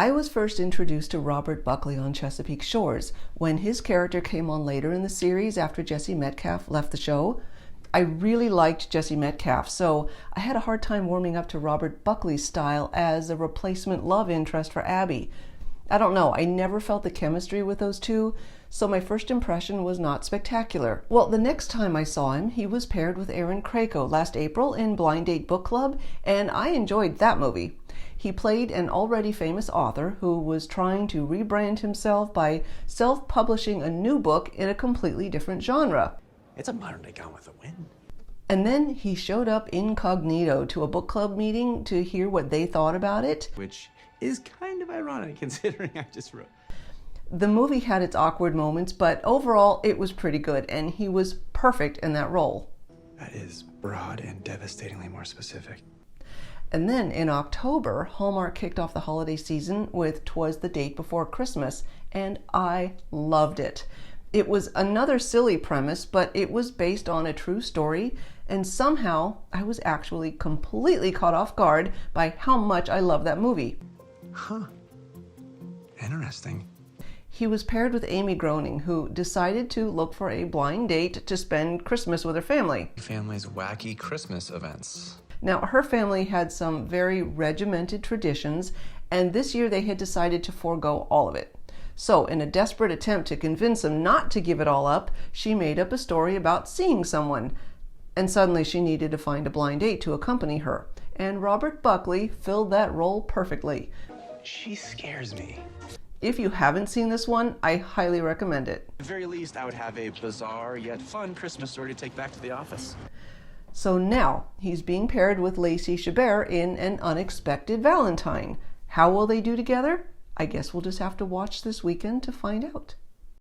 I was first introduced to Robert Buckley on Chesapeake Shores when his character came on later in the series after Jesse Metcalfe left the show. I really liked Jesse Metcalfe, so I had a hard time warming up to Robert Buckley's style as a replacement love interest for Abby. I don't know, I never felt the chemistry with those two, so my first impression was not spectacular. Well, the next time I saw him, he was paired with Aaron Krakow last April in Blind Date Book Club, and I enjoyed that movie. He played an already famous author who was trying to rebrand himself by self-publishing a new book in a completely different genre. It's a modern-day Gone with the Wind. And then he showed up incognito to a book club meeting to hear what they thought about it. Which is kind of ironic considering I just wrote. The movie had its awkward moments, but overall it was pretty good, and he was perfect in that role. That is broad and devastatingly more specific. And then in October, Hallmark kicked off the holiday season with 'Twas the Date Before Christmas, and I loved it. It was another silly premise, but it was based on a true story, and somehow I was actually completely caught off guard by how much I love that movie. Huh. Interesting. He was paired with Amy Groening, who decided to look for a blind date to spend Christmas with her family. Family's wacky Christmas events. Now, her family had some very regimented traditions, and this year they had decided to forego all of it. So, in a desperate attempt to convince him not to give it all up, she made up a story about seeing someone. And suddenly she needed to find a blind date to accompany her. And Robert Buckley filled that role perfectly. She scares me. If you haven't seen this one, I highly recommend it. At the very least, I would have a bizarre yet fun Christmas story to take back to the office. So now, he's being paired with Lacey Chabert in An Unexpected Valentine. How will they do together? I guess we'll just have to watch this weekend to find out.